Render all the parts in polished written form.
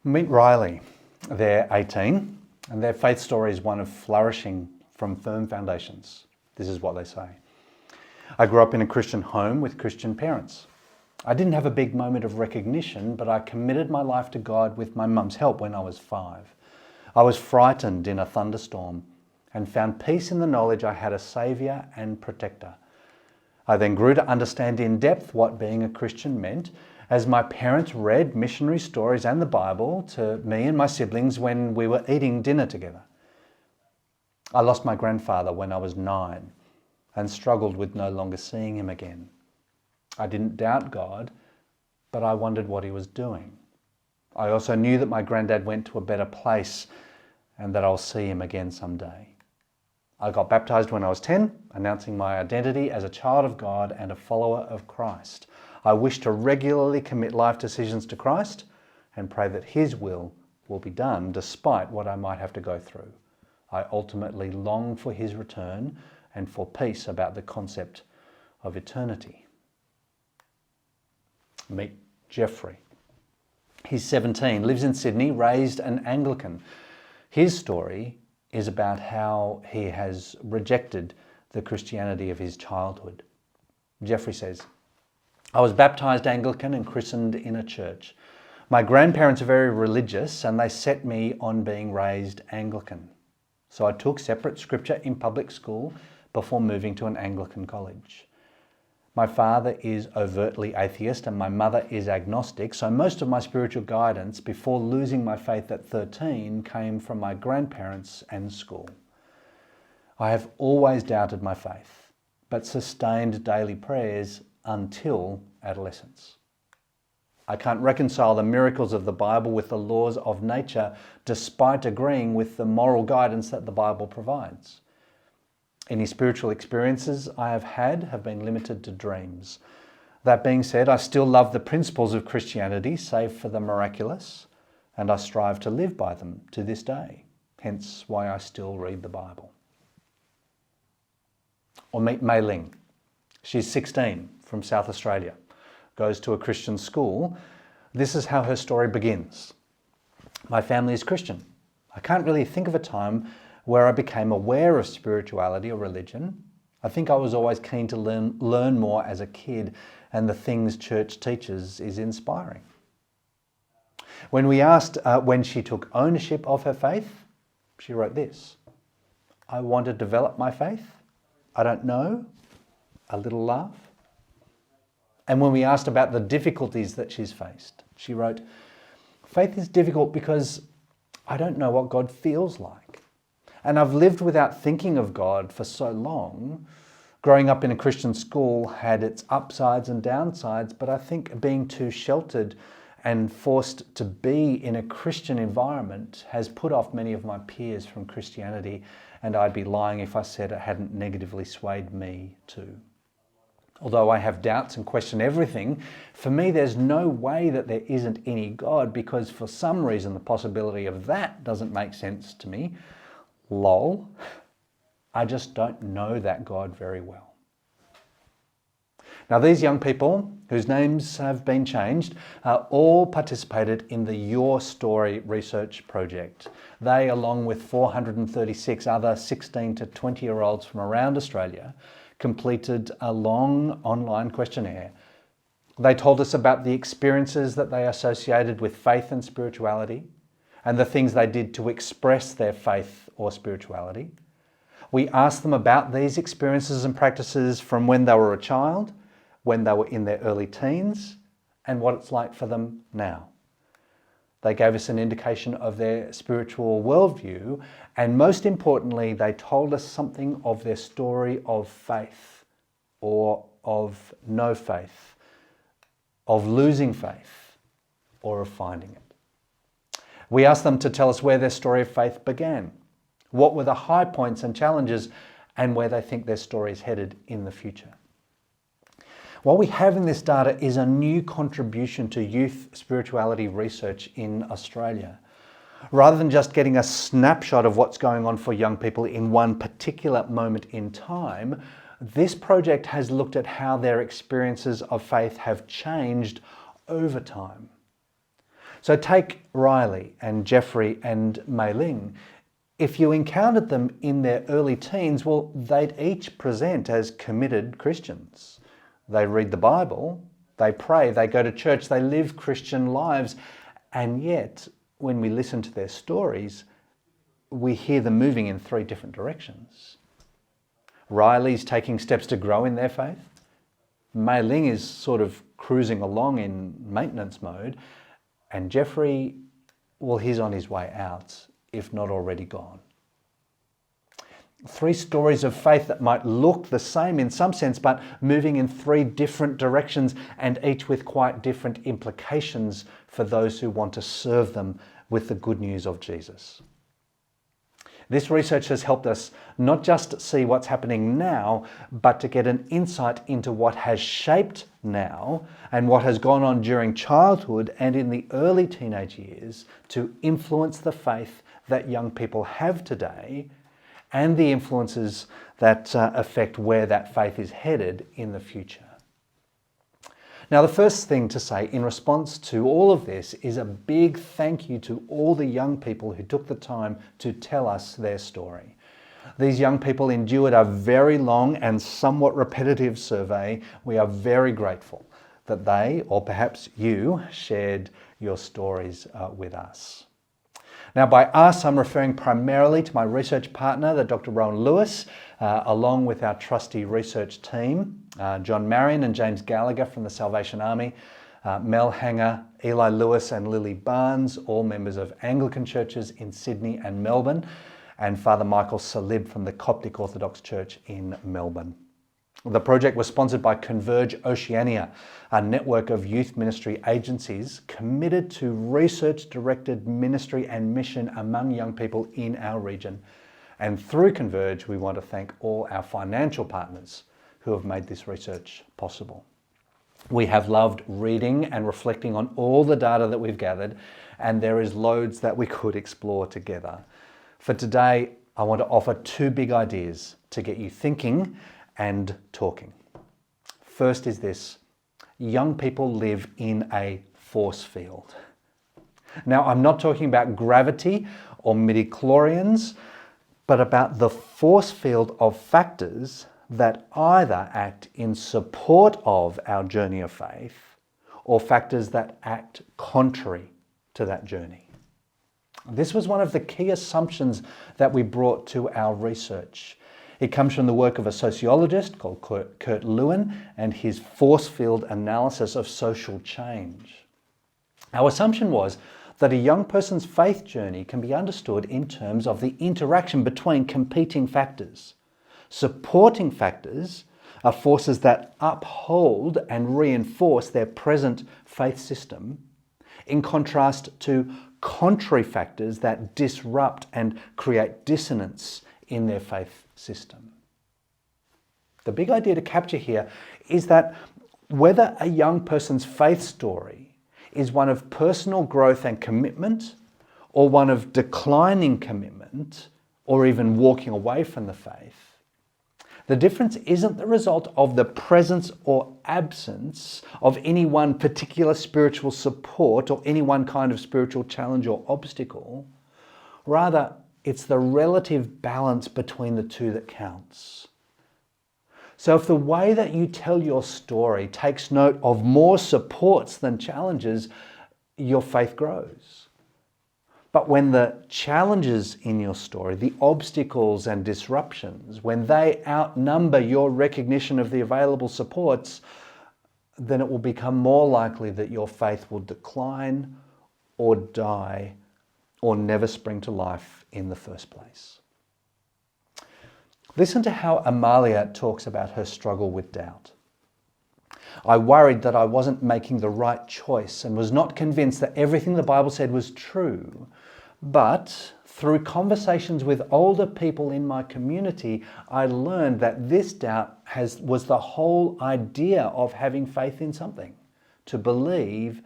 Meet Riley. They're 18 and their faith story is one of flourishing from firm foundations. This is what they say. I grew up in a Christian home with Christian parents. I didn't have a big moment of recognition, but I committed my life to God with my mum's help when I was 5. I was frightened in a thunderstorm and found peace in the knowledge I had a saviour and protector. I then grew to understand in depth what being a Christian meant as my parents read missionary stories and the Bible to me and my siblings when we were eating dinner together. I lost my grandfather when I was 9 and struggled with no longer seeing him again. I didn't doubt God, but I wondered what he was doing. I also knew that my granddad went to a better place and that I'll see him again someday. I got baptised when I was 10, announcing my identity as a child of God and a follower of Christ. I wish to regularly commit life decisions to Christ and pray that his will be done despite what I might have to go through. I ultimately long for his return and for peace about the concept of eternity. Meet Jeffrey. He's 17, lives in Sydney, raised an Anglican. His story is about how he has rejected the Christianity of his childhood. Jeffrey says, I was baptised Anglican and christened in a church. My grandparents are very religious and they set me on being raised Anglican. So I took separate scripture in public school before moving to an Anglican college. My father is overtly atheist and my mother is agnostic, so most of my spiritual guidance before losing my faith at 13 came from my grandparents and school. I have always doubted my faith, but sustained daily prayers until adolescence. I can't reconcile the miracles of the Bible with the laws of nature, despite agreeing with the moral guidance that the Bible provides. Any spiritual experiences I have had have been limited to dreams. That being said, I still love the principles of Christianity, save for the miraculous, and I strive to live by them to this day, hence why I still read the Bible. Or meet Mei Ling. She's 16, from South Australia, goes to a Christian school. This is how her story begins. My family is Christian. I can't really think of a time where I became aware of spirituality or religion. I think I was always keen to learn more as a kid, and the things church teaches is inspiring. When we asked when she took ownership of her faith, she wrote this: I want to develop my faith. I don't know. A little laugh. And when we asked about the difficulties that she's faced, she wrote, faith is difficult because I don't know what God feels like. And I've lived without thinking of God for so long. Growing up in a Christian school had its upsides and downsides, but I think being too sheltered and forced to be in a Christian environment has put off many of my peers from Christianity, and I'd be lying if I said it hadn't negatively swayed me too. Although I have doubts and question everything, for me there's no way that there isn't any God, because for some reason the possibility of that doesn't make sense to me. Lol. I just don't know that God very well. Now these young people, whose names have been changed, all participated in the Your Story research project. They, along with 436 other 16 to 20-year-olds from around Australia, completed a long online questionnaire. They told us about the experiences that they associated with faith and spirituality, and the things they did to express their faith or spirituality. We asked them about these experiences and practices from when they were a child, when they were in their early teens, and what it's like for them now. They gave us an indication of their spiritual worldview, and most importantly, they told us something of their story of faith or of no faith, of losing faith or of finding it. We asked them to tell us where their story of faith began, what were the high points and challenges, and where they think their story is headed in the future. What we have in this data is a new contribution to youth spirituality research in Australia. Rather than just getting a snapshot of what's going on for young people in one particular moment in time, this project has looked at how their experiences of faith have changed over time. So take Riley and Jeffrey and Mei Ling. If you encountered them in their early teens, well, they'd each present as committed Christians. They read the Bible, they pray, they go to church, they live Christian lives. And yet, when we listen to their stories, we hear them moving in three different directions. Riley's taking steps to grow in their faith. Mei Ling is sort of cruising along in maintenance mode. And Jeffrey, well, he's on his way out, if not already gone. Three stories of faith that might look the same in some sense, but moving in three different directions and each with quite different implications for those who want to serve them with the good news of Jesus. This research has helped us not just see what's happening now, but to get an insight into what has shaped now and what has gone on during childhood and in the early teenage years to influence the faith that young people have today and the influences that affect where that faith is headed in the future. Now, the first thing to say in response to all of this is a big thank you to all the young people who took the time to tell us their story. These young people endured a very long and somewhat repetitive survey. We are very grateful that they, or perhaps you, shared your stories with us. Now, by us, I'm referring primarily to my research partner, the Dr. Rowan Lewis, along with our trusty research team, John Marion and James Gallagher from the Salvation Army, Mel Hanger, Eli Lewis and Lily Barnes, all members of Anglican churches in Sydney and Melbourne, and Father Michael Salib from the Coptic Orthodox Church in Melbourne. The project was sponsored by Converge Oceania, a network of youth ministry agencies committed to research-directed ministry and mission among young people in our region. And through Converge, we want to thank all our financial partners who have made this research possible. We have loved reading and reflecting on all the data that we've gathered, and there is loads that we could explore together. For today, I want to offer two big ideas to get you thinking and talking. First is this: young people live in a force field. Now, I'm not talking about gravity or midichlorians, but about the force field of factors that either act in support of our journey of faith or factors that act contrary to that journey. This was one of the key assumptions that we brought to our research. It comes from the work of a sociologist called Kurt Lewin and his force field analysis of social change. Our assumption was that a young person's faith journey can be understood in terms of the interaction between competing factors. Supporting factors are forces that uphold and reinforce their present faith system, in contrast to contrary factors that disrupt and create dissonance in their faith system. The big idea to capture here is that whether a young person's faith story is one of personal growth and commitment, or one of declining commitment, or even walking away from the faith, the difference isn't the result of the presence or absence of any one particular spiritual support or any one kind of spiritual challenge or obstacle. Rather, it's the relative balance between the two that counts. So if the way that you tell your story takes note of more supports than challenges, your faith grows. But when the challenges in your story, the obstacles and disruptions, when they outnumber your recognition of the available supports, then it will become more likely that your faith will decline or die or never spring to life in the first place. Listen to how Amalia talks about her struggle with doubt. I worried that I wasn't making the right choice and was not convinced that everything the Bible said was true. But through conversations with older people in my community, I learned that this doubt was the whole idea of having faith in something, to believe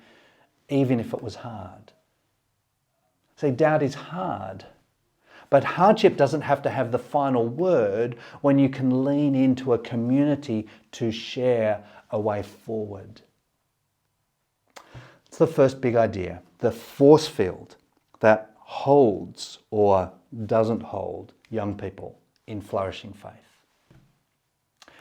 even if it was hard. See, doubt is hard. But hardship doesn't have to have the final word when you can lean into a community to share a way forward. It's the first big idea, the force field that holds or doesn't hold young people in flourishing faith.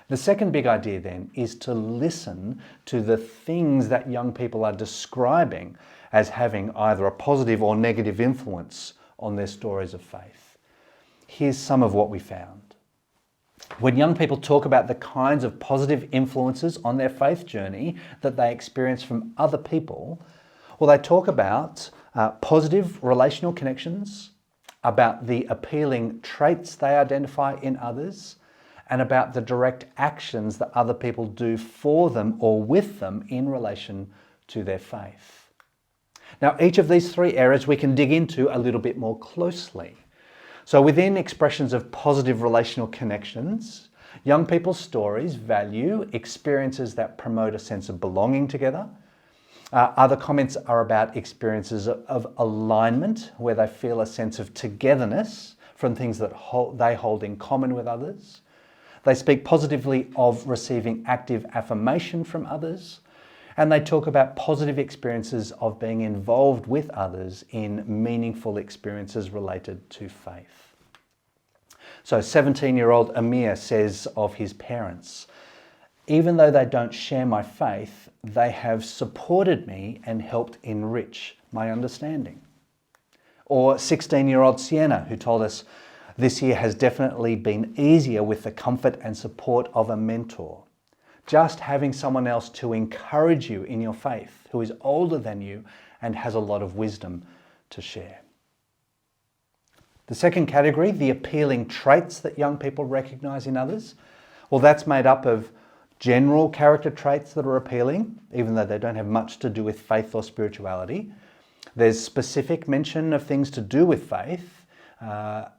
The second big idea then is to listen to the things that young people are describing as having either a positive or negative influence on their stories of faith. Here's some of what we found. When young people talk about the kinds of positive influences on their faith journey that they experience from other people, well, they talk about positive relational connections, about the appealing traits they identify in others, and about the direct actions that other people do for them or with them in relation to their faith. Now, each of these three areas we can dig into a little bit more closely. So within expressions of positive relational connections, young people's stories value experiences that promote a sense of belonging together. Other comments are about experiences of alignment, where they feel a sense of togetherness from things that they hold in common with others. They speak positively of receiving active affirmation from others, and they talk about positive experiences of being involved with others in meaningful experiences related to faith. So 17-year-old Amir says of his parents, "Even though they don't share my faith, they have supported me and helped enrich my understanding." Or 16-year-old Sienna, who told us, "This year has definitely been easier with the comfort and support of a mentor. Just having someone else to encourage you in your faith, who is older than you and has a lot of wisdom to share." The second category, the appealing traits that young people recognize in others, well, that's made up of general character traits that are appealing, even though they don't have much to do with faith or spirituality. There's specific mention of things to do with faith,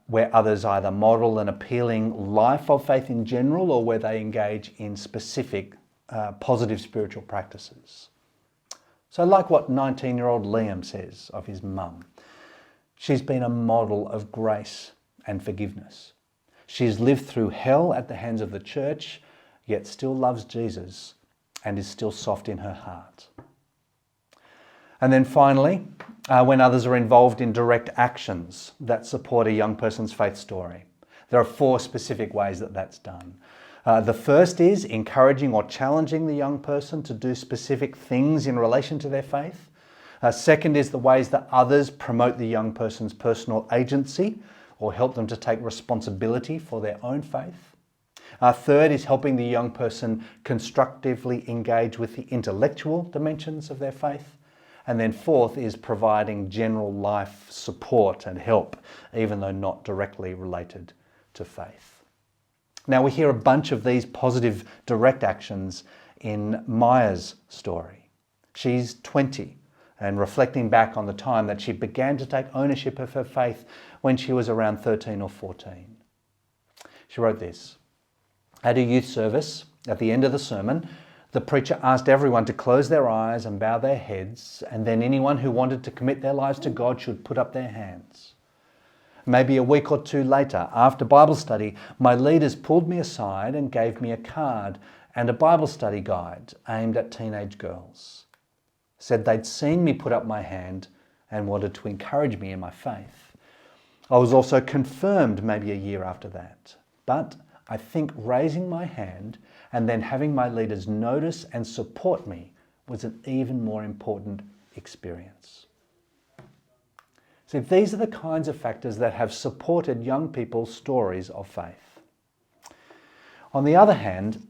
where others either model an appealing life of faith in general, or where they engage in specific positive spiritual practices. So like what 19-year-old Liam says of his mum, "She's been a model of grace and forgiveness. She's lived through hell at the hands of the church, yet still loves Jesus and is still soft in her heart." And then finally, when others are involved in direct actions that support a young person's faith story. There are 4 specific ways that that's done. The first is encouraging or challenging the young person to do specific things in relation to their faith. Second is the ways that others promote the young person's personal agency or help them to take responsibility for their own faith. Third is helping the young person constructively engage with the intellectual dimensions of their faith. And then fourth is providing general life support and help, even though not directly related to faith. Now we hear a bunch of these positive direct actions in Maya's story. She's 20 and reflecting back on the time that she began to take ownership of her faith when she was around 13 or 14. She wrote this: "At a youth service, at the end of the sermon, the preacher asked everyone to close their eyes and bow their heads, and then anyone who wanted to commit their lives to God should put up their hands. Maybe a week or 2 later, after Bible study, my leaders pulled me aside and gave me a card and a Bible study guide aimed at teenage girls. Said they'd seen me put up my hand and wanted to encourage me in my faith. I was also confirmed maybe a year after that. But I think raising my hand and then having my leaders notice and support me was an even more important experience." See, these are the kinds of factors that have supported young people's stories of faith. On the other hand,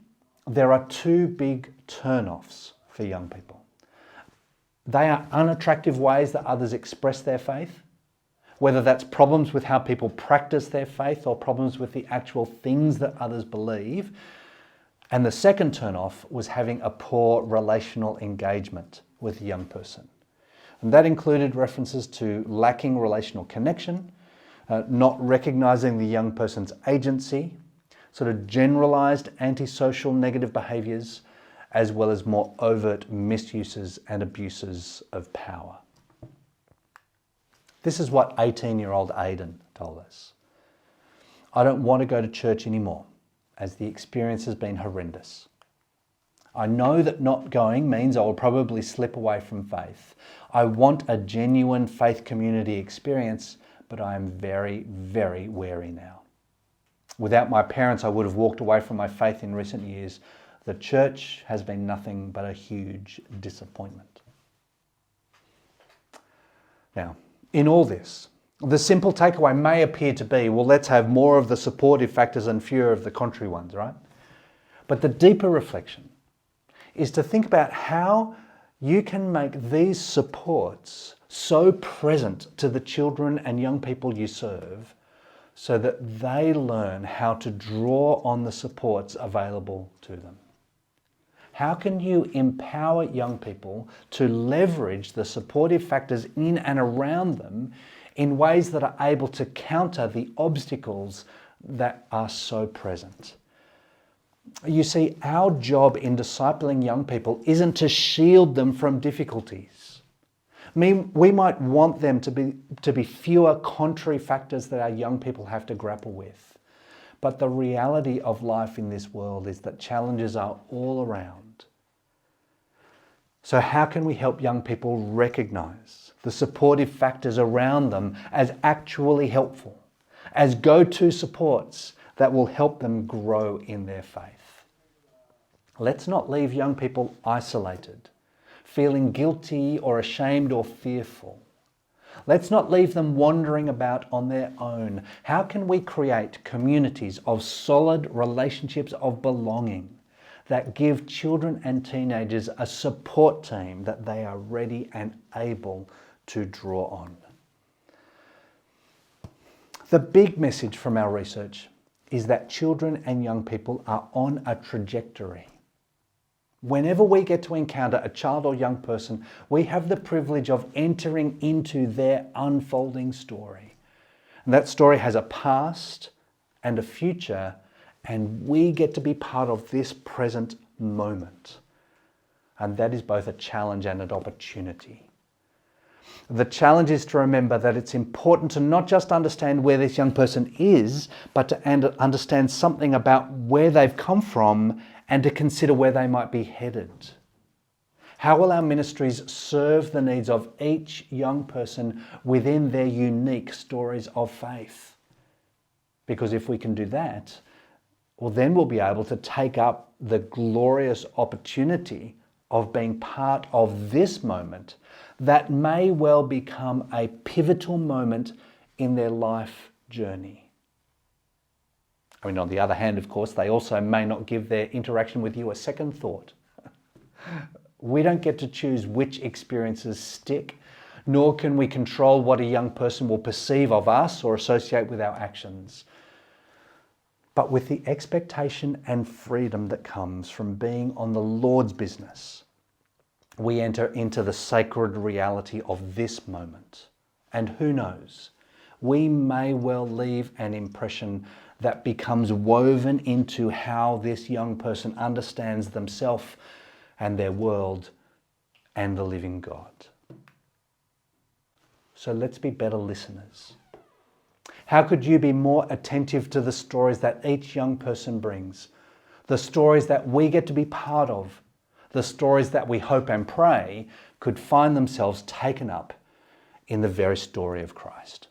there are 2 big turn-offs for young people. They are unattractive ways that others express their faith, whether that's problems with how people practice their faith or problems with the actual things that others believe. And the second turn-off was having a poor relational engagement with a young person. And that included references to lacking relational connection, not recognizing the young person's agency, sort of generalized antisocial negative behaviors, as well as more overt misuses and abuses of power. This is what 18-year-old Aidan told us. "I don't want to go to church anymore, as the experience has been horrendous. I know that not going means I will probably slip away from faith. I want a genuine faith community experience, but I am very, very wary now. Without my parents, I would have walked away from my faith in recent years. The church has been nothing but a huge disappointment. Now, in all this, the simple takeaway may appear to be, well, let's have more of the supportive factors and fewer of the contrary ones, right? But the deeper reflection is to think about how you can make these supports so present to the children and young people you serve so that they learn how to draw on the supports available to them. How can you empower young people to leverage the supportive factors in and around them in ways that are able to counter the obstacles that are so present? You see, our job in discipling young people isn't to shield them from difficulties. We might want them to be fewer contrary factors that our young people have to grapple with. But the reality of life in this world is that challenges are all around. So how can we help young people recognize the supportive factors around them as actually helpful, as go-to supports that will help them grow in their faith? Let's not leave young people isolated, feeling guilty or ashamed or fearful. Let's not leave them wandering about on their own. How can we create communities of solid relationships of belonging that give children and teenagers a support team that they are ready and able to draw on? The big message from our research is that children and young people are on a trajectory. Whenever we get to encounter a child or young person, we have the privilege of entering into their unfolding story. And that story has a past and a future, and we get to be part of this present moment. And that is both a challenge and an opportunity. The challenge is to remember that it's important to not just understand where this young person is, but to understand something about where they've come from and to consider where they might be headed. How will our ministries serve the needs of each young person within their unique stories of faith? Because if we can do that, well, then we'll be able to take up the glorious opportunity of being part of this moment that may well become a pivotal moment in their life journey. I mean, on the other hand, of course, they also may not give their interaction with you a second thought. We don't get to choose which experiences stick, nor can we control what a young person will perceive of us or associate with our actions. But with the expectation and freedom that comes from being on the Lord's business, we enter into the sacred reality of this moment. And who knows, we may well leave an impression that becomes woven into how this young person understands themselves and their world and the living God. So let's be better listeners. How could you be more attentive to the stories that each young person brings? The stories that we get to be part of, the stories that we hope and pray could find themselves taken up in the very story of Christ.